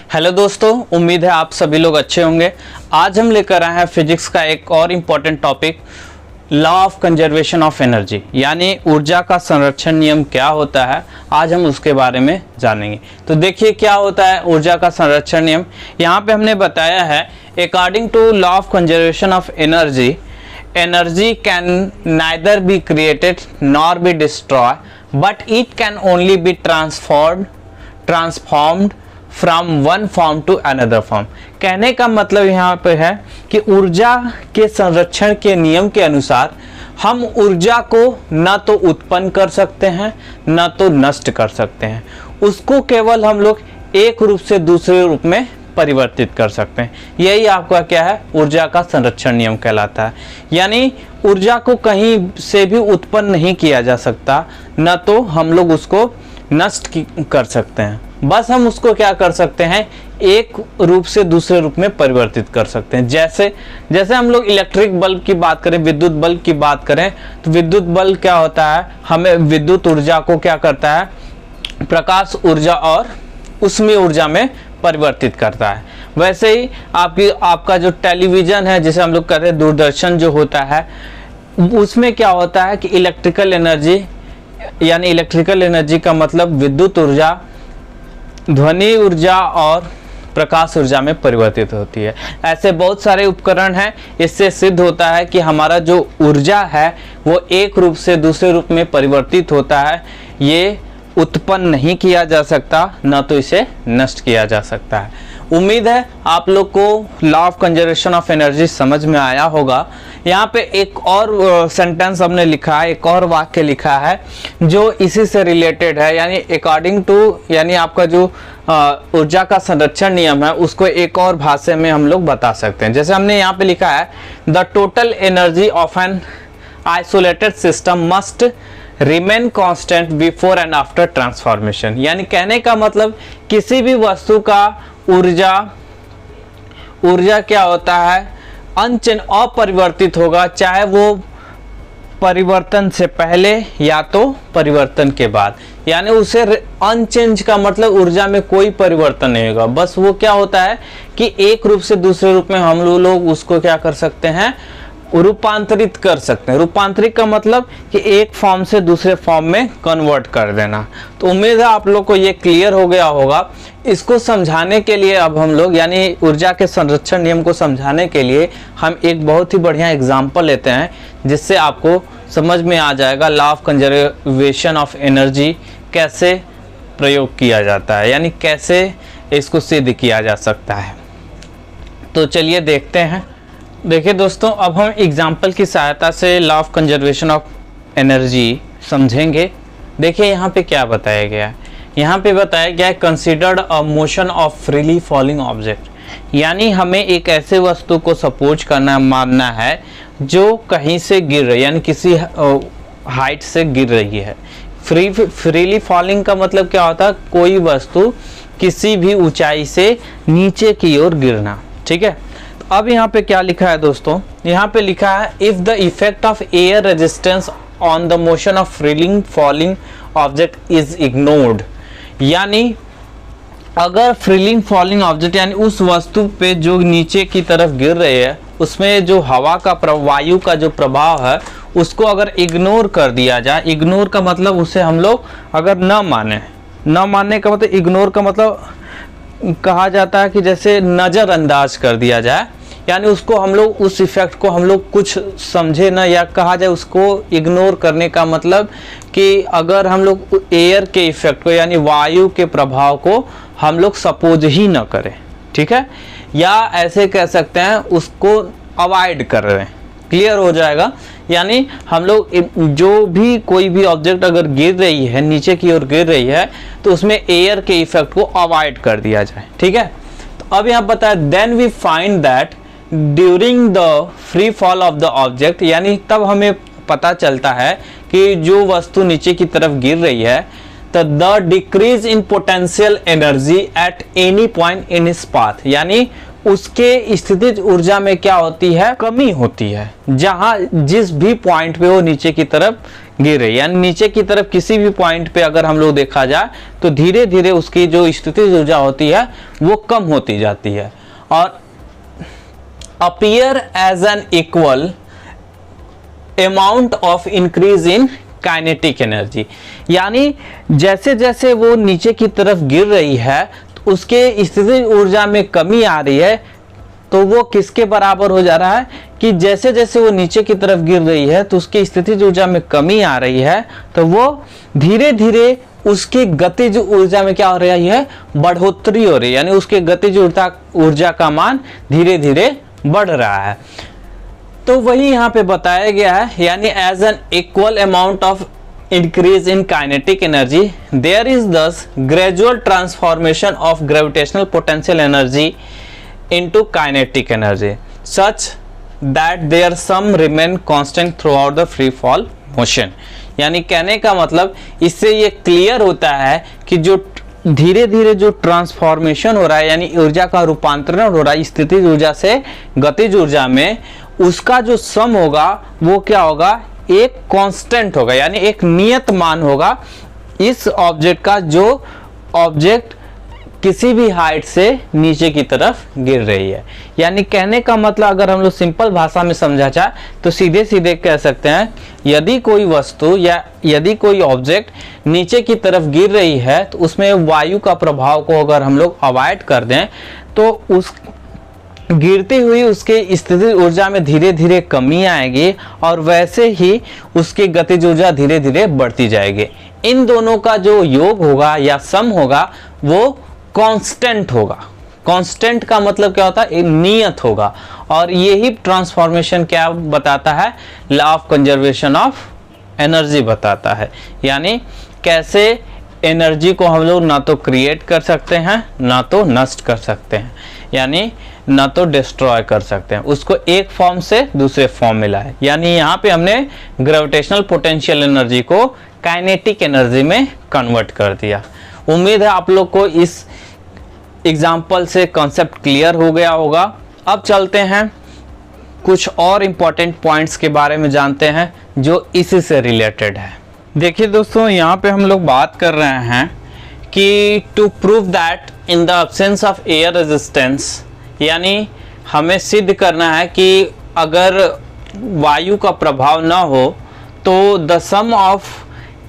Hello दोस्तों, उम्मीद है आप सभी लोग अच्छे होंगे। आज हम लेकर आए हैं फिजिक्स का एक और important topic, law of conservation of energy, यानी ऊर्जा का संरक्षण नियम क्या होता है। आज हम उसके बारे में जानेंगे। तो देखिए क्या होता है ऊर्जा का संरक्षण नियम। यहाँ पे हमने बताया है, according to law of conservation of energy, energy can neither be created nor be destroy but it can only be transformed from one form to another form. कहने का मतलब यहाँ पे है कि ऊर्जा के संरक्षण के नियम के अनुसार हम ऊर्जा को न तो उत्पन्न कर सकते हैं न तो नष्ट कर सकते हैं, उसको केवल हम लोग एक रूप से दूसरे रूप में परिवर्तित कर सकते हैं। यही आपका क्या है, ऊर्जा का संरक्षण नियम कहलाता है। यानी ऊर्जा को कहीं से भी उत्पन्न नहीं किया जा सकता, न तो हम लोग उसको नष्ट कर सकते हैं, बस हम उसको क्या कर सकते हैं, एक रूप से दूसरे रूप में परिवर्तित कर सकते हैं। जैसे हम लोग इलेक्ट्रिक बल्ब की बात करें, विद्युत बल्ब की बात करें, तो विद्युत बल्ब क्या होता है, हमें विद्युत ऊर्जा को क्या करता है, प्रकाश ऊर्जा और उष्मीय ऊर्जा में परिवर्तित करता है। वैसे ही आपका जो टेलीविजन है, जिसे हम लोग कहते हैं दूरदर्शन जो होता है, उसमें क्या होता है कि इलेक्ट्रिकल एनर्जी, यानी इलेक्ट्रिकल एनर्जी का मतलब विद्युत ऊर्जा ध्वनि ऊर्जा और प्रकाश ऊर्जा में परिवर्तित होती है। ऐसे बहुत सारे उपकरण हैं। इससे सिद्ध होता है कि हमारा जो ऊर्जा है वो एक रूप से दूसरे रूप में परिवर्तित होता है। ये उत्पन्न नहीं किया जा सकता, न तो इसे नष्ट किया जा सकता है। उम्मीद है आप लोग को law of conservation of energy समझ में आया होगा। यहाँ पे एक और सेंटेंस हमने लिखा है, एक और वाक्य लिखा है जो इसी से रिलेटेड है, यानी अकॉर्डिंग टू, यानी आपका जो ऊर्जा का संरक्षण नियम है उसको एक और भाषा में हम लोग बता सकते हैं। जैसे हमने यहाँ पे लिखा है, the total energy of an isolated system must remain constant before and after transformation. यानी कहने का मतलब किसी भी वस्तु का ऊर्जा क्या होता है, अपरिवर्तित होगा, चाहे वो परिवर्तन से पहले या तो परिवर्तन के बाद। यानी उसे अनचेंज का मतलब ऊर्जा में कोई परिवर्तन नहीं होगा, बस वो क्या होता है कि एक रूप से दूसरे रूप में हम लोग उसको क्या कर सकते हैं, रूपांतरित कर सकते हैं। रूपांतरित का मतलब कि एक फॉर्म से दूसरे फॉर्म में कन्वर्ट कर देना। तो उम्मीद है आप लोग को ये क्लियर हो गया होगा। इसको समझाने के लिए अब हम लोग, यानी ऊर्जा के संरक्षण नियम को समझाने के लिए हम एक बहुत ही बढ़िया एग्जाम्पल लेते हैं, जिससे आपको समझ में आ जाएगा law of conservation of energy कैसे प्रयोग किया जाता है, यानी कैसे इसको सिद्ध किया जा सकता है। तो चलिए देखते हैं। देखिए दोस्तों, अब हम एग्जाम्पल की सहायता से law of conservation of energy समझेंगे। देखिए यहाँ पे क्या बताया गया है, यहाँ पे बताया गया है, considered a motion of freely falling object. यानी हमें एक ऐसे वस्तु को सपोज मानना है जो कहीं से गिर रही है, यानी किसी हाइट से गिर रही है। फ्रीली फॉलिंग का मतलब क्या होता है, कोई वस्तु किसी भी ऊंचाई से नीचे की ओर गिरना। ठीक है, अब यहाँ पे क्या लिखा है दोस्तों, यहाँ पे लिखा है, if the effect of air resistance on the motion of freely falling object is ignored. यानी अगर फ्रीली फॉलिंग ऑब्जेक्ट, यानी उस वस्तु पे जो नीचे की तरफ गिर रही है, उसमें जो हवा का वायु का जो प्रभाव है उसको अगर इग्नोर कर दिया जाए, इग्नोर का मतलब उसे हम लोग अगर न मानने का मतलब, इग्नोर का मतलब कहा जाता है कि जैसे नज़रअंदाज कर दिया जाए, यानी उसको हम लोग, उस इफेक्ट को हम लोग कुछ समझे ना, या कहा जाए उसको इग्नोर करने का मतलब कि अगर हम लोग एयर के इफेक्ट को, यानी वायु के प्रभाव को हम लोग सपोज ही ना करें। ठीक है, या ऐसे कह सकते हैं उसको अवॉइड कर रहे हैं। क्लियर हो जाएगा। यानी हम लोग जो भी कोई भी ऑब्जेक्ट अगर गिर रही है, नीचे की ओर गिर रही है, तो उसमें एयर के इफेक्ट को अवॉइड कर दिया जाए। ठीक है, तो अब यहाँ पता है, then we find that during the free fall of the object, यानी तब हमें पता चलता है कि जो वस्तु नीचे की तरफ गिर रही है, तो the decrease in potential energy at any point in its path, यानी उसके स्थितिज ऊर्जा में क्या होती है, कमी होती है, जहां जिस भी पॉइंट पे वो नीचे की तरफ गिर रही है, यानी नीचे की तरफ किसी भी पॉइंट पे अगर हम लोग देखा जाए तो धीरे धीरे उसकी जो स्थितिज ऊर्जा होती है वो कम होती जाती है। और appear as an equal amount of increase in kinetic energy, यानी जैसे जैसे वो नीचे की तरफ गिर रही है तो उसके स्थितिज ऊर्जा में कमी आ रही है, तो वो किसके बराबर हो जा रहा है कि जैसे जैसे वो नीचे की तरफ गिर रही है तो उसकी स्थितिज ऊर्जा में कमी आ रही है, तो वो धीरे धीरे उसकी गतिज ऊर्जा में क्या हो रही है, बढ़ोतरी हो रही है, यानी उसके गतिज ऊर्जा का मान धीरे धीरे बढ़ रहा है। तो वही यहाँ पे बताया गया है, यानी as an equal amount of increase in kinetic energy there is thus gradual transformation of gravitational potential energy into kinetic energy such that their sum remain constant throughout the free fall motion। यानी कहने का मतलब इससे ये clear होता है कि जो धीरे धीरे जो ट्रांसफॉर्मेशन हो रहा है, यानी ऊर्जा का रूपांतरण हो रहा है स्थितिज ऊर्जा से गतिज ऊर्जा में, उसका जो सम होगा वो क्या होगा, एक कांस्टेंट होगा, यानी एक नियत मान होगा इस ऑब्जेक्ट का, जो ऑब्जेक्ट किसी भी हाइट से नीचे की तरफ गिर रही है। यानी कहने का मतलब अगर हम लोग सिंपल भाषा में समझा जाए तो सीधे सीधे कह सकते हैं, यदि कोई वस्तु या यदि कोई ऑब्जेक्ट नीचे की तरफ गिर रही है तो उसमें वायु का प्रभाव को अगर हम लोग अवॉइड कर दें तो उस गिरती हुई उसके स्थितिज ऊर्जा में धीरे धीरे कमी आएगी और वैसे ही उसकी गतिज ऊर्जा धीरे धीरे बढ़ती जाएगी। इन दोनों का जो योग होगा या सम होगा वो कांस्टेंट होगा। कांस्टेंट का मतलब क्या होता है, नियत होगा। और यही ट्रांसफॉर्मेशन क्या बताता है, law of conservation of energy बताता है, यानी कैसे एनर्जी को हम लोग ना तो क्रिएट कर सकते हैं ना तो नष्ट कर सकते हैं, यानी ना तो डिस्ट्रॉय कर सकते हैं, उसको एक फॉर्म से दूसरे फॉर्म में लाए। यानी यहाँ पे हमने ग्रेविटेशनल पोटेंशियल एनर्जी को काइनेटिक एनर्जी में कन्वर्ट कर दिया। उम्मीद है आप लोग को इस एग्जाम्पल से कॉन्सेप्ट क्लियर हो गया होगा। अब चलते हैं कुछ और इम्पोर्टेंट पॉइंट्स के बारे में जानते हैं जो इसी से रिलेटेड है। देखिए दोस्तों, यहाँ पे हम लोग बात कर रहे हैं कि to prove that in the absence of air resistance, यानी हमें सिद्ध करना है कि अगर वायु का प्रभाव ना हो तो the sum of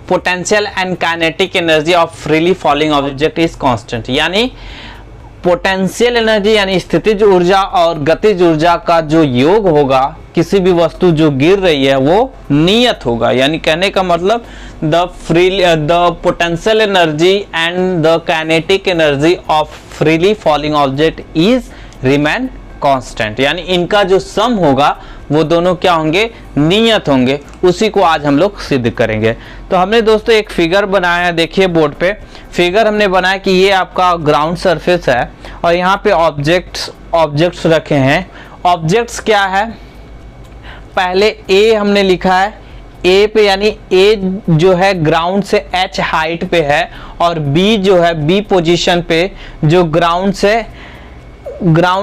potential and kinetic energy of freely falling object is constant. यानी पोटेंशियल एनर्जी यानी स्थितिज ऊर्जा और गतिज ऊर्जा का जो योग होगा किसी भी वस्तु जो गिर रही है वो नियत होगा। यानी कहने का मतलब the potential energy and the kinetic energy of freely falling object is remain constant, यानी इनका जो सम होगा वो दोनों क्या होंगे, नियत होंगे। उसी को आज हम लोग सिद्ध करेंगे। तो हमने दोस्तों एक फिगर बनाया है, देखिए बोर्ड पे फिगर हमने बनाया कि ये आपका ग्राउंड सरफेस है और यहाँ पे ऑब्जेक्ट्स रखे हैं। ऑब्जेक्ट्स क्या है, पहले ए हमने लिखा है, ए पे यानी ए जो है ग्राउंड से h हाइट पे है और बी जो है बी पोजीशन पे जो ग्राउंड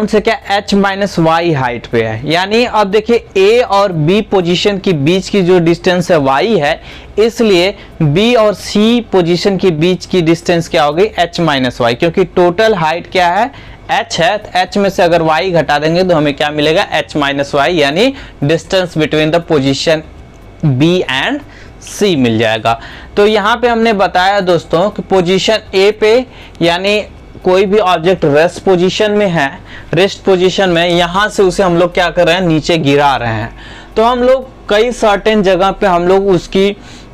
से क्या h माइनस वाई हाइट पे है। यानी अब देखिए ए और बी पोजीशन के बीच की जो डिस्टेंस है y है, इसलिए बी और सी पोजीशन के बीच की डिस्टेंस क्या होगी, h माइनस वाई, क्योंकि टोटल हाइट क्या है, h है। तो h में से अगर y घटा देंगे तो हमें क्या मिलेगा, h माइनस वाई, यानी distance between the position b and c मिल जाएगा। तो यहाँ पे हमने बताया दोस्तों कि पोजीशन a पे यानी कोई भी ऑब्जेक्ट रेस्ट पोजीशन में है, रेस्ट पोजीशन में यहाँ से उसे हम लोग क्या कर रहे हैं, नीचे गिरा रहे हैं। तो हम लोग कई सर्टेन जगह पे हम लोग उसकी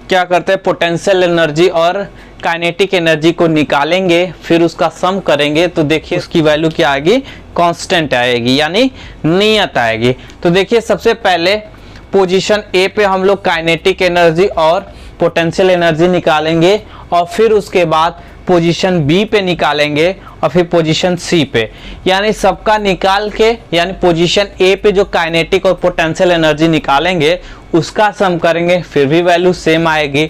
क्या करते हैं, पोटेंशियल एनर्जी और काइनेटिक एनर्जी को निकालेंगे, फिर उसका सम करेंगे तो देखिए उसकी वैल्यू क्या आएगी, कांस्टेंट आएगी, यानी नियत आएगी। तो देखिए सबसे पहले पोजीशन ए पे हम लोग काइनेटिक एनर्जी और पोटेंशियल एनर्जी निकालेंगे और फिर उसके बाद पोजीशन बी पे निकालेंगे और फिर पोजीशन सी पे, यानी सबका निकाल के यानी पोजीशन ए पे जो काइनेटिक और पोटेंशियल एनर्जी निकालेंगे उसका सम करेंगे, फिर भी वैल्यू सेम आएगी।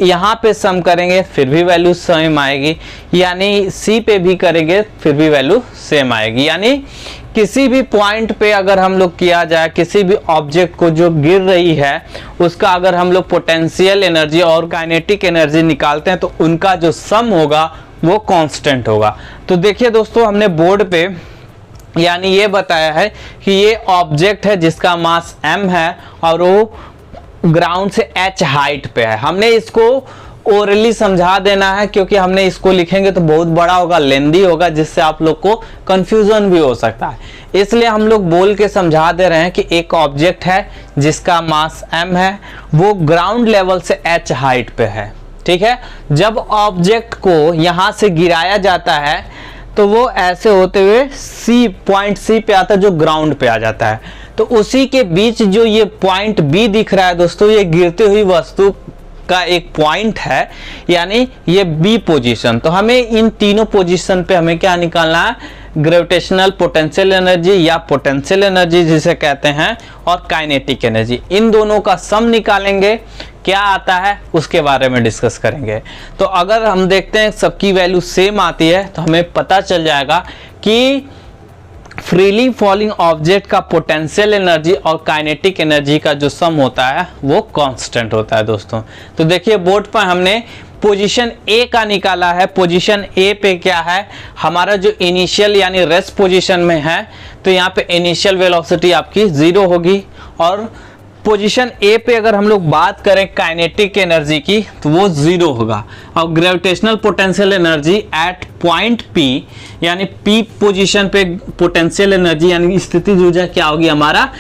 यहाँ पे सम करेंगे फिर भी वैल्यू सेम आएगी, यानी सी पे भी करेंगे फिर भी वैल्यू सेम आएगी। यानी किसी भी पॉइंट पे अगर हम लोग किया जाए, किसी भी ऑब्जेक्ट को जो गिर रही है उसका अगर हम लोग पोटेंशियल एनर्जी और काइनेटिक एनर्जी निकालते हैं तो उनका जो सम होगा वो कांस्टेंट होगा। तो देखिए दोस्तों, हमने बोर्ड पे यानी ये बताया है कि ये ऑब्जेक्ट है जिसका मास m है और वो ग्राउंड से h हाइट पे है। हमने इसको ओरली समझा देना है क्योंकि हमने इसको लिखेंगे तो बहुत बड़ा होगा, लेंदी होगा, जिससे आप लोग को कंफ्यूजन भी हो सकता है। इसलिए हम लोग बोल के समझा दे रहे हैं कि एक ऑब्जेक्ट है जिसका मास m है, वो ग्राउंड लेवल से h हाइट पे है। ठीक है, जब ऑब्जेक्ट को यहां से गिराया जाता है तो वो ऐसे होते हुए पॉइंट C पे आता है जो ग्राउंड पे आ जाता है। तो उसी के बीच जो ये पॉइंट B दिख रहा है दोस्तों, ये गिरती हुई वस्तु का एक पॉइंट है, यानी ये B पोजीशन। तो हमें इन तीनों पोजीशन पे हमें क्या निकालना है, ग्रेविटेशनल पोटेंशियल एनर्जी या पोटेंशियल एनर्जी जिसे कहते हैं, और काइनेटिक एनर्जी। इन दोनों का सम निकालेंगे, क्या आता है उसके बारे में डिस्कस करेंगे। तो अगर हम देखते हैं सबकी वैल्यू सेम आती है तो हमें पता चल जाएगा कि फ्रीली फॉलिंग ऑब्जेक्ट का पोटेंशियल एनर्जी और काइनेटिक एनर्जी का जो सम होता है वो कांस्टेंट होता है दोस्तों। तो देखिए बोर्ड पर हमने पोजीशन ए का निकाला है। पोजीशन ए पे क्या है, हमारा जो इनिशियल यानी रेस्ट पोजीशन में है तो यहाँ पे इनिशियल वेलोसिटी आपकी 0 होगी, और पोजीशन ए पे अगर हम लोग बात करें काइनेटिक एनर्जी की तो वो 0 होगा, और gravitational potential energy at point P यानी पी पोजीशन पे पोटेंशियल एनर्जी यानी स्थिति ऊर्जा क्या होगी, हमारा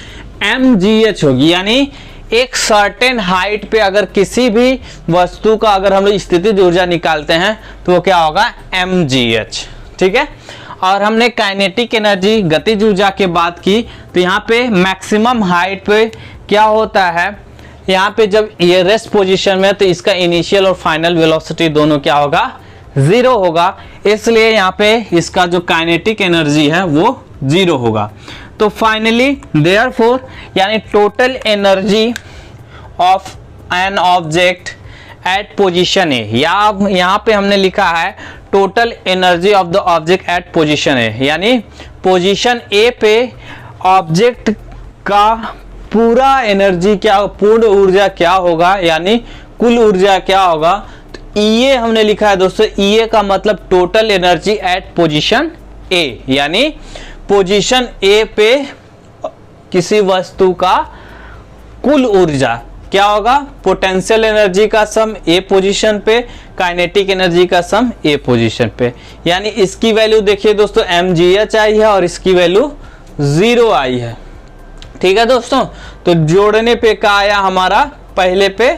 mgh होगी। यानी एक सर्टेन हाइट पे अगर किसी भी वस्तु का अगर हम लोग स्थिति ऊर्जा निकालते हैं तो वो क्या होगा, mgh। ठीक है, और हमने काइनेटिक एनर्जी गतिज ऊर्जा की बात की तो यहाँ पे मैक्सिमम हाइट पे क्या होता है, यहाँ पे जब ये रेस्ट पोजीशन में तो इसका इनिशियल और फाइनल वेलोसिटी दोनों क्या होगा, 0 होगा। इसलिए यहाँ पे इसका जो काइनेटिक एनर्जी है वो 0 होगा। तो फाइनली देयरफॉर यानी total energy of an object at position A, या यहाँ पे हमने लिखा है total energy of the object at position A, यानी पोजीशन ए पे ऑब्जेक्ट का पूरा एनर्जी क्या, पूर्ण ऊर्जा क्या होगा, यानी कुल ऊर्जा क्या होगा। तो EA हमने लिखा है दोस्तों, EA का मतलब total energy at position A, यानी पोजीशन ए पे किसी वस्तु का कुल ऊर्जा क्या होगा, पोटेंशियल एनर्जी का सम ए पोजीशन पे, काइनेटिक एनर्जी का सम ए पोजीशन पे। यानी इसकी वैल्यू देखिए दोस्तों mgh आई है और इसकी वैल्यू 0 आई है। ठीक है दोस्तों, तो जोड़ने पे क्या आया हमारा, पहले पे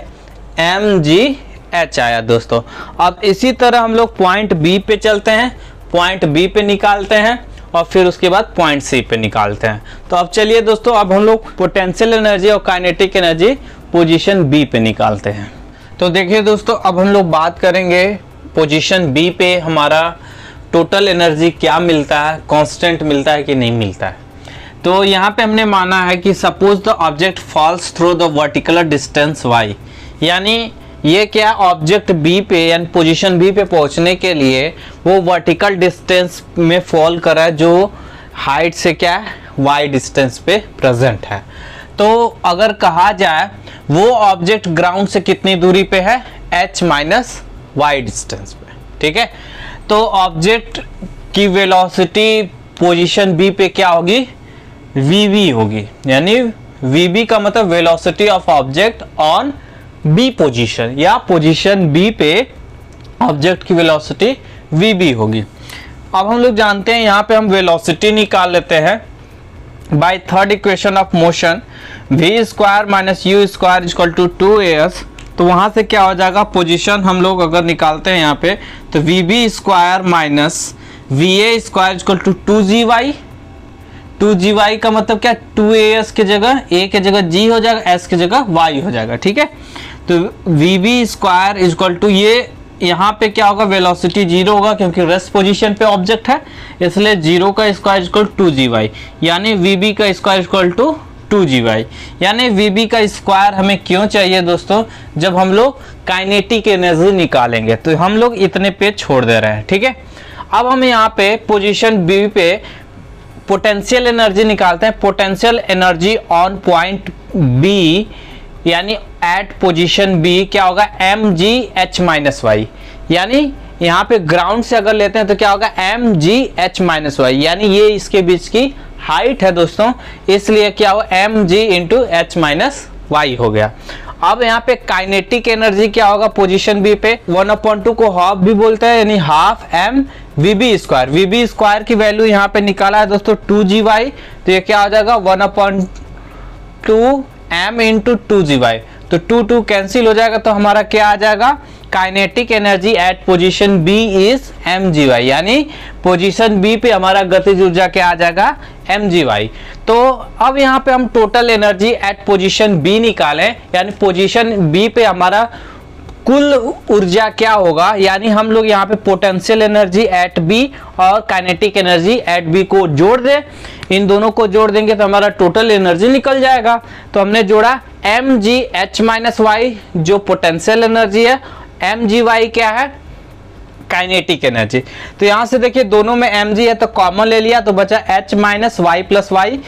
mgh आया दोस्तों। अब इसी तरह हम लोग पॉइंट बी पे चलते हैं, पॉइंट बी पे निकालते हैं और फिर उसके बाद पॉइंट सी पे निकालते हैं। तो अब चलिए दोस्तों, अब हम लोग पोटेंशियल एनर्जी और काइनेटिक एनर्जी पोजीशन बी पे निकालते हैं। तो देखिए दोस्तों, अब हम लोग बात करेंगे पोजीशन बी पे हमारा टोटल एनर्जी क्या मिलता है, कांस्टेंट मिलता है कि नहीं मिलता है। तो यहाँ पे हमने माना है कि suppose the object falls through the vertical distance y, यानी ये क्या ऑब्जेक्ट बी पे यानी पोजीशन बी पे पहुंचने के लिए वो वर्टिकल डिस्टेंस में फॉल कर रहा है जो हाइट से क्या है, y डिस्टेंस पे प्रेजेंट है। तो अगर कहा जाए वो ऑब्जेक्ट ग्राउंड से कितनी दूरी पे है, h माइनस वाई डिस्टेंस पे। ठीक है, तो ऑब्जेक्ट की वेलोसिटी पोजीशन बी पे क्या होगी, vb होगी, यानी vb का मतलब velocity of object on B position, या पोजीशन बी पे ऑब्जेक्ट की वेलोसिटी vb होगी। अब हम लोग जानते हैं यहाँ पे हम वेलोसिटी निकाल लेते हैं by third equation of motion, v square minus u square equal to 2as। तो वहां से क्या हो जाएगा, पोजीशन हम लोग अगर निकालते हैं यहाँ पे तो vb square minus va square equal to 2gy, 2gy का मतलब क्या, 2as के जगह a के जगह g हो जाएगा, s के जगह y हो जाएगा। ठीक है, तो vb स्क्वायर इक्वल टू ये यहाँ पे क्या होगा, वेलोसिटी 0 होगा क्योंकि रेस्ट पोजीशन पे ऑब्जेक्ट है, इसलिए 0 का स्क्वायर इक्वल 2gy, यानी vb का स्क्वायर इक्वल टू 2GY। यानी VB का स्क्वायर हमें क्यों चाहिए दोस्तों, जब हम लोग काइनेटिक एनर्जी निकालेंगे तो हम लोग इतने पे छोड़ दे रहे हैं, ठीक है। अब हम यहाँ पे पोजीशन B पे पोटेंशियल एनर्जी निकालते हैं। Potential energy on point B यानी एट पोजीशन B क्या होगा, mgh-y। यानी यहाँ पे ग्राउंड से अगर लेते हैं तो क्या होगा, mgh-y, यानी ये इसके बीच की हाइट है दोस्तों, इसलिए क्या हो, mg×h-y हो गया। अब यहाँ पे काइनेटिक एनर्जी क्या होगा पोजीशन B पे, 1/2 को हाफ भी बोलते हैं, यानी half m VB square. VB square की वैल्यू यहाँ पे निकाला है दोस्तों 2GY, तो ये क्या हो जाएगा 1/2 m × 2GY। तो 2 कैंसिल हो जाएगा, तो हमारा क्या आ जाएगा, kinetic energy at position B is mgy, यानी पोजीशन B पे हमारा गतिज ऊर्जा क्या आ जाएगा, mgy। तो अब यहाँ पे हम total energy at position B निकालें, यानी पोजीशन B पे हमारा कुल ऊर्जा क्या होगा, यानी हम लोग यहाँ पे पोटेंशियल एनर्जी एट B और काइनेटिक एनर्जी एट B को जोड़ दें। इन दोनों को जोड़ देंगे तो हमारा टोटल एनर्जी निकल जाएगा। तो हमने जोड़ा mgh-y जो पोटेंशियल एनर्जी है, mgy क्या है, काइनेटिक एनर्जी। तो यहाँ से देखिए दोनों में mg है तो कॉमन ले लिया, तो बचा h-y+y,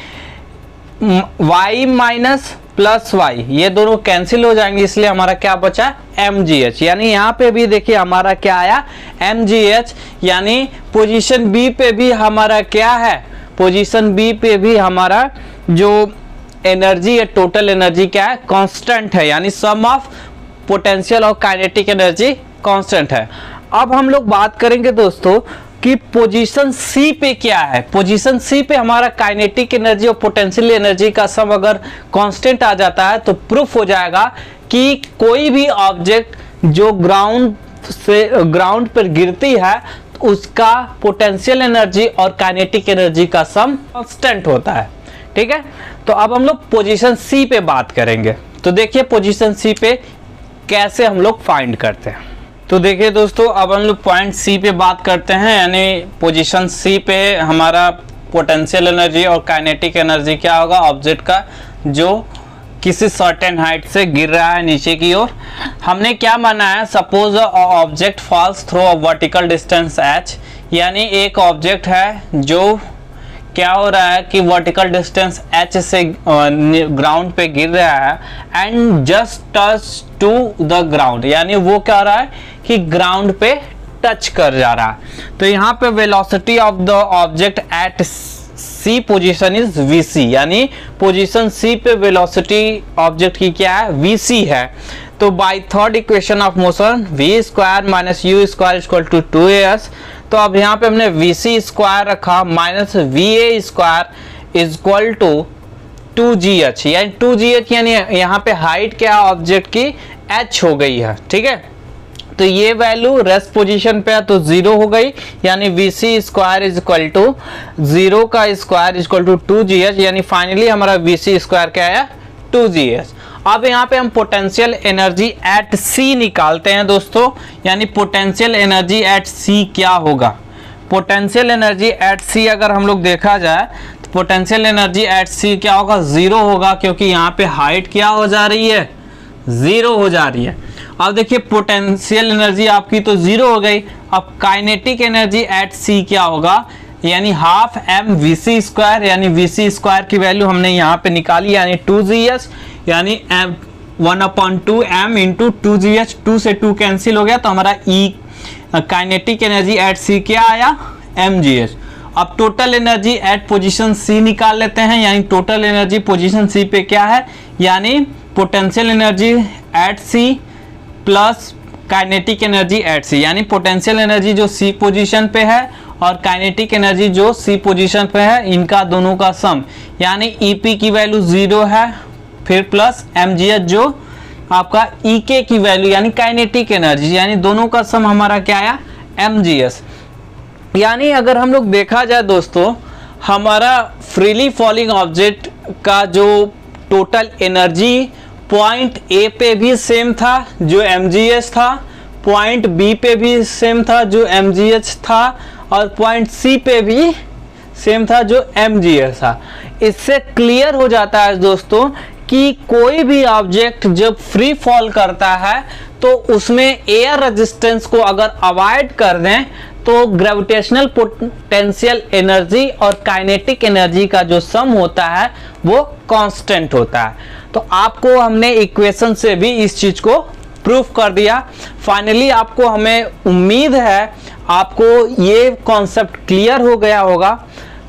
y minus plus y, ये दोनों कैंसिल हो जाएंगे, इसलिए हमारा क्या बचा, mgh। यानी यहाँ पे भी देखिए हमारा क्या आया, mgh। यानी पोजीशन B पे भी हमारा क्या है, पोजीशन B पे भी हमारा जो एनर्जी है, टोटल एनर्जी क्या है, कांस्टेंट है, यानी सम ऑफ पोटेंशियल और काइनेटिक एनर्जी कांस्टेंट है। अब हम लोग बात करेंगे दोस्तों कि पोजीशन C पे क्या है। पोजीशन C पे हमारा काइनेटिक एनर्जी और पोटेंशियल एनर्जी का सम अगर कांस्टेंट आ जाता है तो प्रूफ हो जाएगा कि कोई भी ऑब्जेक्ट जो ग्राउंड पर गिरती है तो उसका पोटेंशियल एनर्जी और काइनेटिक एनर्जी का सम कांस्टेंट होता है, ठीक है। तो अब हम लोग पोजीशन C पे बात करेंगे। तो देखिए पोजीशन C पे कैसे हम लोग फाइंड करते हैं। तो देखिए दोस्तों अब हम लोग पॉइंट C पे बात करते हैं, यानी पोजीशन C पे हमारा पोटेंशियल एनर्जी और काइनेटिक एनर्जी क्या होगा, ऑब्जेक्ट का जो किसी सर्टेन हाइट से गिर रहा है नीचे की ओर। हमने क्या माना है, suppose object falls through a vertical distance h, यानी एक ऑब्जेक्ट है जो क्या हो रहा है कि वर्टिकल डिस्टेंस h से ग्राउंड पे गिर रहा है, and just touch to the ground, यानी वो क्या हो रहा है कि ग्राउंड पे टच कर जा रहा है। तो यहाँ पे velocity of the object eight C position is vc, यानी पोजीशन C पे वेलोसिटी ऑब्जेक्ट की क्या है, vc है। तो bye third equation of motion v² - u² = 2as। तो अब यहाँ पे हमने vc स्क्वायर रखा माइनस va² = 2gh, यानी 2gh, यानी यहाँ पे हाइट क्या ऑब्जेक्ट की h हो गई है, ठीक है। तो ये वैल्यू रेस्ट पोजीशन पे है तो 0 हो गई, यानी vc² = 0 का स्क्वायर = 2gh, यानी फाइनली हमारा vc² क्या है, 2gh। अब यहाँ पे हम पोटेंशियल एनर्जी एट C निकालते हैं दोस्तों, यानी पोटेंशियल एनर्जी एट C क्या होगा। पोटेंशियल एनर्जी एट C अगर हम लोग देखा जाए तो पोटेंशियल एनर्जी एट C क्या होगा, 0 होगा, क्योंकि यहाँ पे हाइट क्या हो जा रही है, 0 हो जा रही है। अब देखिए पोटेंशियल एनर्जी आपकी तो 0 हो गई। अब काइनेटिक एनर्जी एट C क्या होगा, यानी हाफ m vc², यानी vc² की वैल्यू हमने यहाँ पे निकाली, यानी 2gh, यानी 1/2 m × 2gh, 2 से 2 कैंसिल हो गया, तो हमारा E kinetic energy at C क्या आया, mgh। अब total energy at position C निकाल लेते हैं, यानी टोटल एनर्जी पोजीशन C पे क्या है, यानी potential energy at C plus kinetic energy at C, यानी पोटेंशियल एनर्जी जो C पोजीशन पे है और काइनेटिक एनर्जी जो C पोजीशन पे है, इनका दोनों का सम, यानी EP की वैल्यू 0 है, फिर प्लस mgh जो आपका EK की वैल्यू यानी काइनेटिक एनर्जी, यानी दोनों का सम हमारा क्या आया, mgh। यानी अगर हम लोग देखा जाए दोस्तों, हमारा फ्रीली फॉलिंग ऑब्जेक्ट का जो टोटल एनर्जी पॉइंट A पे भी सेम था जो mgh था, पॉइंट B पे भी सेम था जो mgh था, और पॉइंट C पे भी सेम था जो mgh था। इससे क्लियर हो जाता है दोस्तों कि कोई भी ऑब्जेक्ट जब फ्री फॉल करता है तो उसमें एयर रेजिस्टेंस को अगर अवॉइड कर दें तो ग्रेविटेशनल पोटेंशियल एनर्जी और काइनेटिक एनर्जी का जो सम होता है वो कांस्टेंट होता है। तो आपको हमने इक्वेशन से भी इस चीज को प्रूफ कर दिया। फाइनली आपको हमें उम्मीद है आपको ये कॉन्सेप्ट क्लियर हो गया होगा।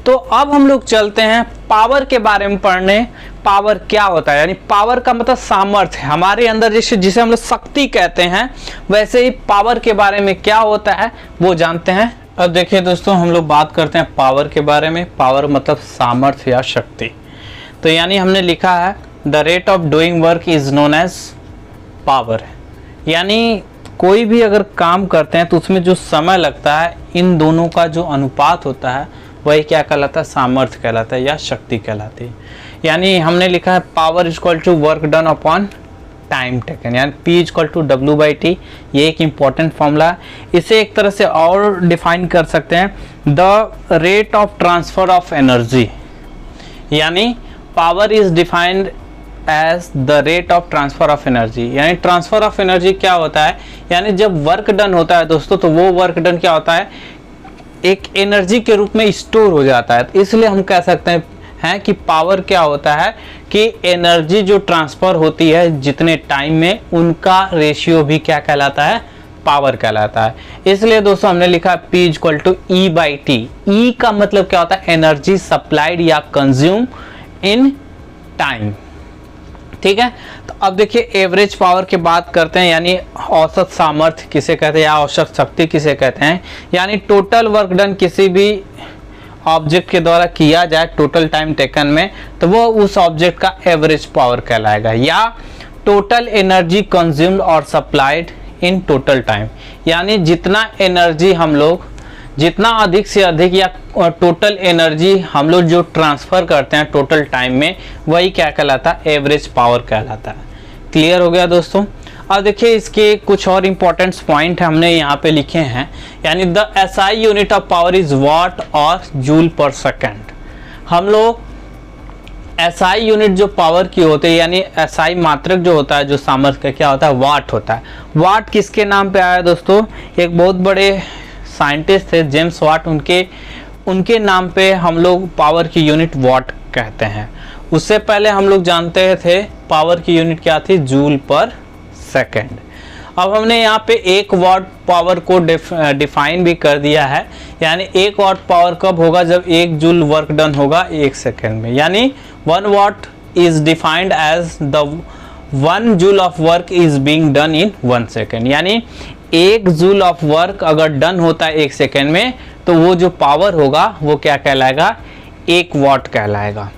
तो अब हम लोग चलते हैं पावर के बारे में पढ़ने। पावर क्या होता है, यानी पावर का मतलब सामर्थ्य, हमारे अंदर जिसे हम लोग शक्ति कहते हैं, वैसे ही पावर के बारे में क्या होता है वो जानते हैं। अब देखिए दोस्तों, हम लोग बात करते हैं पावर के बारे में। पावर मतलब सामर्थ्य या शक्ति। तो यानी हमने लिखा है the rate of doing work is known as power. यानी कोई भी अगर काम करते हैं तो उसमें जो समय लगता है, इन दोनों का जो अनुपात होता है वही क्या कहलाता है, सामर्थ्य कहलाता है या शक्ति कहलाती है। यानी हमने लिखा है power is equal to work done upon time taken, यानी P is equal to W/T। ये एक इम्पॉर्टेंट फॉर्मूला है। इसे एक तरह से और डिफाइन कर सकते हैं, the rate of transfer of energy. यानी power is defined as the rate of transfer of energy. यानी ट्रांसफर ऑफ एनर्जी क्या होता है, यानी जब वर्क डन होता है दोस्तों तो वो वर्क डन क्या होता है, एक एनर्जी के रूप में स्टोर हो जाता है। तो इसलिए हम कह सकते हैं कि पावर क्या होता है कि एनर्जी जो ट्रांसफर होती है जितने टाइम में, उनका रेशियो भी क्या कहलाता है, पावर कहलाता है। इसलिए दोस्तों हमने लिखा P is equal to E/T। E का मतलब क्या होता है, एनर्जी सप्लाइड या कंज्यूम इन टाइम। ठीक है। तो अब देखिए एवरेज पावर की बात करते हैं, यानी औसत सामर्थ्य किसे कहते हैं या औसत शक्ति किसे कहते हैं। यानी टोटल वर्क डन किसी भी ऑब्जेक्ट के द्वारा किया जाए टोटल टाइम टेकन में, तो वो उस ऑब्जेक्ट का एवरेज पावर कहलाएगा। या टोटल एनर्जी कंज्यूम्ड और सप्लाइड इन टोटल टाइम, यानी जितना एनर्जी हम लोग, जितना अधिक से अधिक या टोटल एनर्जी हम लोग जो ट्रांसफर करते हैं टोटल टाइम में, वही क्या कहलाता है, एवरेज पावर कहलाता है। क्लियर हो गया दोस्तों। अब देखिए इसके कुछ और इंपॉर्टेंट पॉइंट हमने यहाँ पे लिखे हैं। यानी the SI unit of power is what और जूल पर सेकेंड। हम लोग SI यूनिट जो पावर की होती है, यानी SI मात्रक जो होता है, जो सामर्थ्य का क्या होता है, वाट होता है। वाट किसके नाम पे आया दोस्तों, एक बहुत बड़े साइंटिस्ट थे जेम्स वाट, उनके नाम पे हम लोग पावर की यूनिट वाट कहते हैं। उससे पहले हम लोग जानते थे पावर की यूनिट क्या थी, जूल पर सेकेंड। अब हमने यहाँ पे 1 वाट पावर को डिफाइन भी कर दिया है। यानी 1 वाट पावर कब होगा, जब 1 जूल वर्क डन होगा 1 सेकेंड में। यानी 1 watt is defined as the 1 joule of work is being done in 1 second. यानी 1 जूल ऑफ वर्क अगर डन होता है 1 सेकेंड में, तो वो जो पावर होगा वो क्या कहलाएगा, 1 वाट कहलाएगा।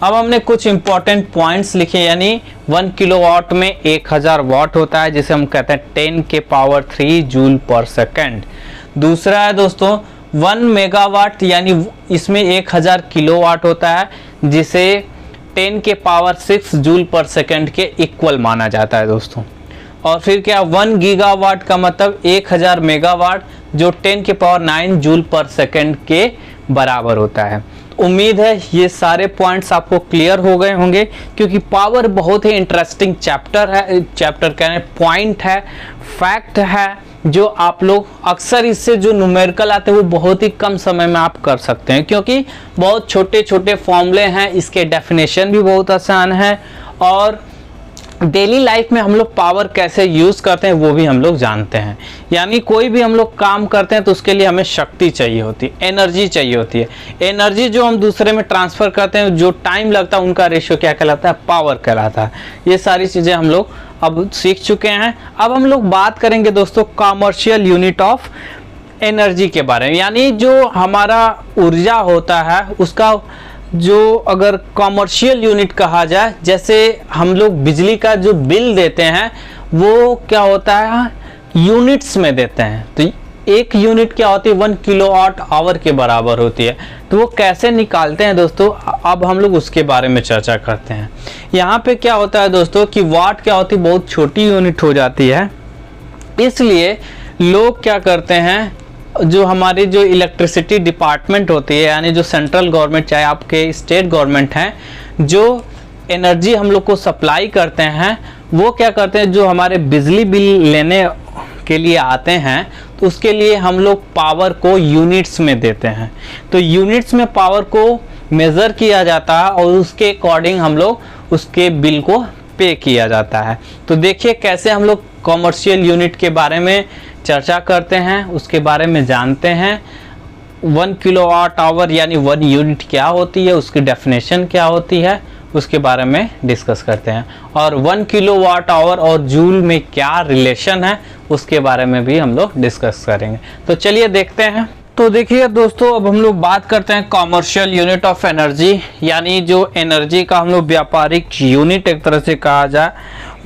अब हमने कुछ इंपॉर्टेंट पॉइंट्स लिखे, यानी 1 किलोवाट में 1000 वाट होता है, जिसे हम कहते हैं 10 के पावर 3 जूल पर सेकेंड। दूसरा है दोस्तों 1 मेगावाट, यानी इसमें 1000 किलोवाट होता है, जिसे 10 के पावर 6 जूल पर सेकेंड के इक्वल माना जाता है दोस्तों। और फिर क्या 1 गीगावाट का मतलब 1000 मेगावाट, जो 10 के पावर 9 जूल पर सेकेंड के बराबर होता है। उम्मीद है ये सारे पॉइंट्स आपको क्लियर हो गए होंगे, क्योंकि पावर बहुत ही इंटरेस्टिंग चैप्टर है, चैप्टर कहने पॉइंट है, फैक्ट है, जो आप लोग अक्सर इससे जो न्यूमेरिकल आते हैं वो बहुत ही कम समय में आप कर सकते हैं, क्योंकि बहुत छोटे छोटे फॉर्मूले हैं, इसके डेफिनेशन भी बहुत आसान है, और डेली लाइफ में हम लोग पावर कैसे यूज़ करते हैं वो भी हम लोग जानते हैं। यानी कोई भी हम लोग काम करते हैं तो उसके लिए हमें शक्ति चाहिए होती है, एनर्जी चाहिए होती है। एनर्जी जो हम दूसरे में ट्रांसफ़र करते हैं, जो टाइम लगता है, उनका रेशियो क्या कहलाता है, पावर कहलाता है। ये सारी चीज़ें हम लोग अब सीख चुके हैं। अब हम लोग बात करेंगे दोस्तों कॉमर्शियल यूनिट ऑफ एनर्जी के बारे में। यानी जो हमारा ऊर्जा होता है उसका जो अगर कॉमर्शियल यूनिट कहा जाए, जैसे हम लोग बिजली का जो बिल देते हैं वो क्या होता है, यूनिट्स में देते हैं। तो 1 यूनिट क्या होती है, 1 किलोवाट आवर के बराबर होती है। तो वो कैसे निकालते हैं दोस्तों, अब हम लोग उसके बारे में चर्चा करते हैं। यहाँ पे क्या होता है दोस्तों कि वाट क्या होती है, बहुत छोटी यूनिट हो जाती है, इसलिए लोग क्या करते हैं, जो हमारी जो इलेक्ट्रिसिटी डिपार्टमेंट होती है, यानी जो सेंट्रल गवर्नमेंट चाहे आपके स्टेट गवर्नमेंट हैं, जो एनर्जी हम लोग को सप्लाई करते हैं, वो क्या करते हैं, जो हमारे बिजली बिल लेने के लिए आते हैं तो उसके लिए हम लोग पावर को यूनिट्स में देते हैं। तो यूनिट्स में पावर को मेज़र किया जाता है और उसके अकॉर्डिंग हम लोग उसके बिल को पे किया जाता है। तो देखिए कैसे हम लोग कॉमर्शियल यूनिट के बारे में चर्चा करते हैं, उसके बारे में जानते हैं। 1 किलोवाट आवर यानी 1 यूनिट क्या होती है, उसकी डेफिनेशन क्या होती है, उसके बारे में डिस्कस करते हैं। और 1 किलोवाट आवर और जूल में क्या रिलेशन है, उसके बारे में भी हम लोग डिस्कस करेंगे। तो चलिए देखते हैं। तो देखिए दोस्तों, अब हम लोग बात करते हैं कॉमर्शियल यूनिट ऑफ एनर्जी, यानी जो एनर्जी का हम लोग व्यापारिक यूनिट एक तरह से कहा जाए,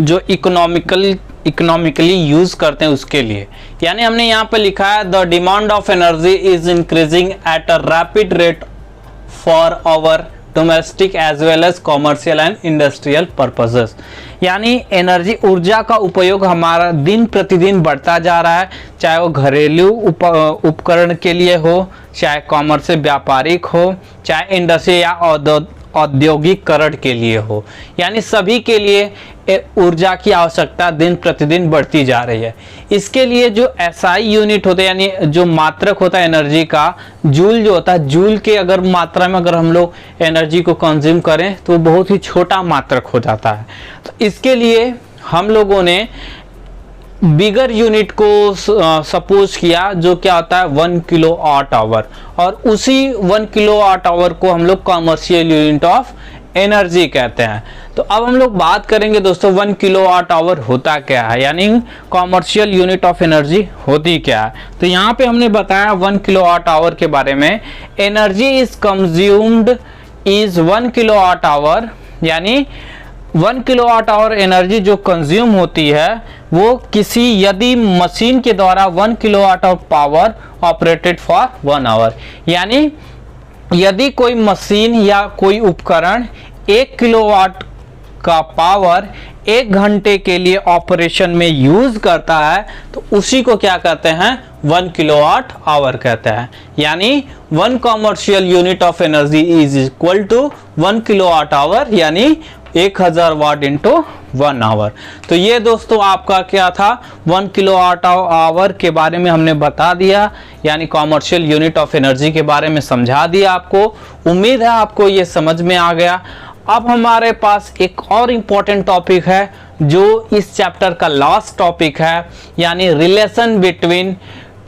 जो इकोनॉमिकली यूज करते हैं उसके लिए। यानी हमने यहाँ पे लिखा है the demand of energy is increasing at a rapid rate for our domestic as well as commercial and industrial purposes. यानी एनर्जी ऊर्जा का उपयोग हमारा दिन प्रतिदिन बढ़ता जा रहा है, चाहे वो घरेलू उपकरण के लिए हो, चाहे कॉमर्शियल व्यापारिक हो, चाहे इंडस्ट्री या औद्योगिकरण के लिए हो। यानी सभी के लिए ऊर्जा की आवश्यकता दिन प्रतिदिन बढ़ती जा रही है। इसके लिए जो एसआई यूनिट होते हैं, यानी जो मात्रक होता है एनर्जी का, जूल जो होता है, जूल के अगर मात्रा में अगर हम लोग एनर्जी को कंज्यूम करें तो बहुत ही छोटा मात्रक हो जाता है। तो इसके लिए हम लोगों ने बिगर यूनिट को सपोज किया, जो क्या होता है 1 किलोवाट आवर, और उसी 1 किलोवाट आवर को हम लोग कॉमर्शियल यूनिट ऑफ एनर्जी कहते हैं। तो अब हम लोग बात करेंगे दोस्तों 1 किलोवाट आवर होता क्या है, यानी कॉमर्शियल यूनिट ऑफ एनर्जी होती क्या है। तो यहाँ पे हमने बताया 1 किलोवाट आवर के बारे में, energy is consumed is 1 kilowatt hour, यानी 1 किलोवाट आवर एनर्जी जो कंज्यूम होती है वो किसी यदि मशीन के द्वारा 1 kilowatt hour power operated for 1 hour, यानी यदि कोई मशीन या कोई उपकरण 1 किलोवाट का पावर 1 घंटे के लिए ऑपरेशन में यूज करता है तो उसी को क्या कहते हैं 1 किलोवाट आवर कहते हैं। यानी 1 commercial unit of energy is equal to 1 kilowatt hour, यानी 1000 वाट इंटू 1 आवर। तो ये दोस्तों आपका क्या था 1 किलोवाट आवर के बारे में हमने बता दिया, यानी कॉमर्शियल यूनिट ऑफ एनर्जी के बारे में समझा दिया आपको। उम्मीद है आपको ये समझ में आ गया। अब हमारे पास एक और इम्पोर्टेंट टॉपिक है जो इस चैप्टर का लास्ट टॉपिक है, यानी रिलेशन बिटवीन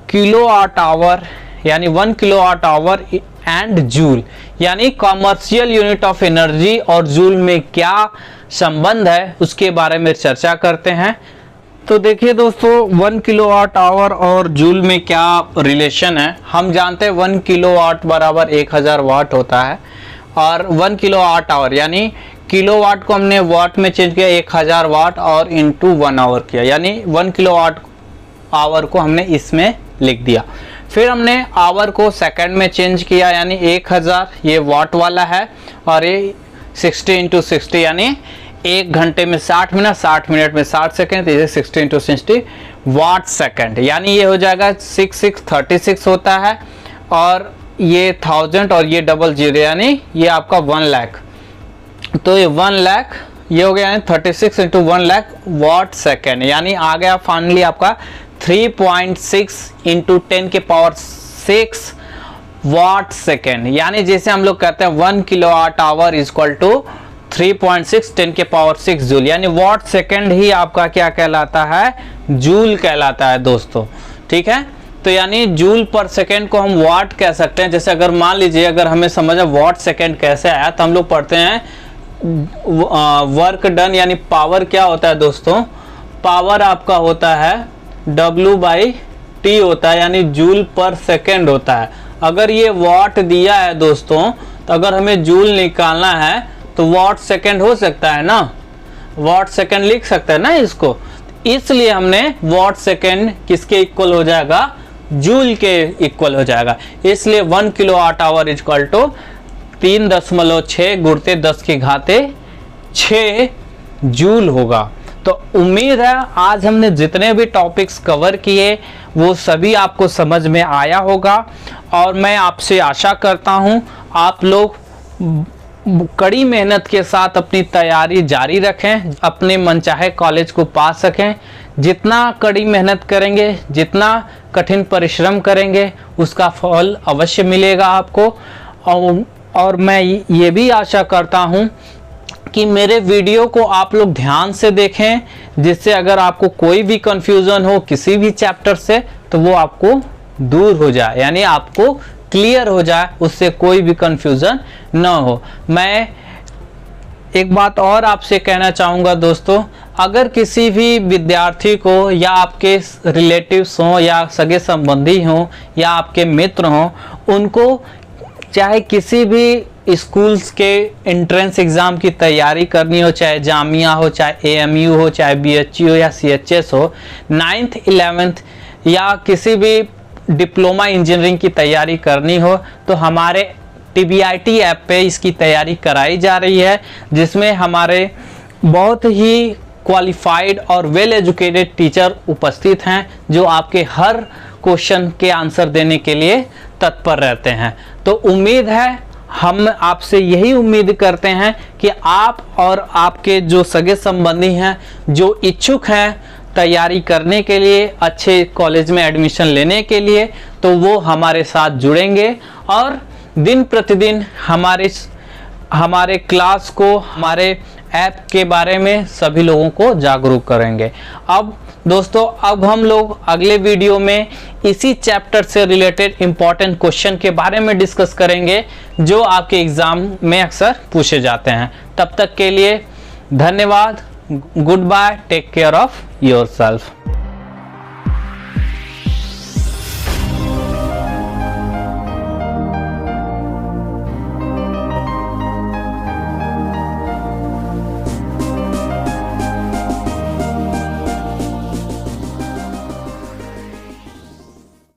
किलोवाट आवर, यानी 1 किलोवाट आवर एंड जूल, यानी कॉमर्शियल यूनिट ऑफ एनर्जी और जूल में क्या संबंध है उसके बारे में चर्चा करते हैं। तो देखिए दोस्तों 1 किलोवाट आवर और जूल में क्या रिलेशन है। हम जानते हैं 1 किलोवाट बराबर 1000 वाट होता है, और 1 किलोवाट आवर यानी किलोवाट को हमने वाट में चेंज किया 1000 वाट और इंटू 1 आवर किया, यानी 1 किलोवाट आवर को हमने इसमें लिख दिया। फिर हमने आवर को सेकंड में चेंज किया, यानी 1000 ये वाट वाला है, और ये 60 इंटू 60 यानी 1 घंटे में 60 मिनट, 60 मिनट में 60 सेकेंड, तो ये 60 इंटू 60 वाट सेकेंड, यानी ये हो जाएगा 6636 होता है, और ये 1000 और ये 00 यानी ये आपका 1 लाख। तो ये 1 लाख ये हो गया, यानी 36 इंटू 1 लाख वाट सेकेंड, यानी आ गया फाइनली आपका 3.6 इंटू 10 के पावर 6 वाट सेकेंड। यानी जैसे हम लोग कहते हैं 1 kilowatt hour is equal to 3.6 10 के पावर 6 जूल, यानी वाट सेकेंड ही आपका क्या कहलाता है, जूल कहलाता है दोस्तों। ठीक है, तो यानी जूल पर सेकेंड को हम वाट कह सकते हैं। जैसे अगर मान लीजिए अगर हमें समझा वाट सेकेंड कैसे आया, तो हम लोग पढ़ते हैं वर्क डन, यानी पावर क्या होता है दोस्तों, पावर आपका होता है W/T होता है, यानी जूल पर सेकेंड होता है। अगर ये वाट दिया है दोस्तों, तो अगर हमें जूल निकालना है तो वाट सेकेंड हो सकता है ना, वाट सेकेंड लिख सकते हैं ना इसको, इसलिए हमने वाट सेकेंड किसके इक्वल हो जाएगा, जूल के इक्वल हो जाएगा। इसलिए 1 kilowatt hour is equal to 3.6 गुणित 10⁶ जूल होगा। तो उम्मीद है आज हमने जितने भी टॉपिक्स कवर किए वो सभी आपको समझ में आया होगा। और मैं आपसे आशा करता हूँ आप लोग कड़ी मेहनत के साथ अपनी तैयारी जारी रखें, अपने मनचाहे कॉलेज को पा सकें। जितना कड़ी मेहनत करेंगे, जितना कठिन परिश्रम करेंगे, उसका फल अवश्य मिलेगा आपको। और मैं ये भी आशा करता हूँ कि मेरे वीडियो को आप लोग ध्यान से देखें, जिससे अगर आपको कोई भी कंफ्यूजन हो किसी भी चैप्टर से तो वो आपको दूर हो जाए, यानी आपको क्लियर हो जाए, उससे कोई भी कंफ्यूजन ना हो। मैं एक बात और आपसे कहना चाहूँगा दोस्तों, अगर किसी भी विद्यार्थी को या आपके रिलेटिव्स हों या सगे संबंधी हों या आपके मित्र हों, उनको चाहे किसी भी स्कूल्स के एंट्रेंस एग्ज़ाम की तैयारी करनी हो, चाहे जामिया हो, चाहे AMU हो, चाहे BHU हो या CHS हो, 9th 11th या किसी भी डिप्लोमा इंजीनियरिंग की तैयारी करनी हो, तो हमारे TBIT ऐप पे इसकी तैयारी कराई जा रही है, जिसमें हमारे बहुत ही क्वालिफाइड और वेल एजुकेटेड टीचर उपस्थित हैं, जो आपके हर क्वेश्चन के आंसर देने के लिए तत्पर रहते हैं। तो उम्मीद है, हम आपसे यही उम्मीद करते हैं कि आप और आपके जो सगे संबंधी हैं, जो इच्छुक हैं तैयारी करने के लिए, अच्छे कॉलेज में एडमिशन लेने के लिए, तो वो हमारे साथ जुड़ेंगे और दिन प्रतिदिन हमारे क्लास को, हमारे ऐप के बारे में सभी लोगों को जागरूक करेंगे। अब दोस्तों, अब हम लोग अगले वीडियो में इसी चैप्टर से रिलेटेड इम्पॉर्टेंट क्वेश्चन के बारे में डिस्कस करेंगे, जो आपके एग्जाम में अक्सर पूछे जाते हैं। तब तक के लिए धन्यवाद। Goodbye, take care of yourself.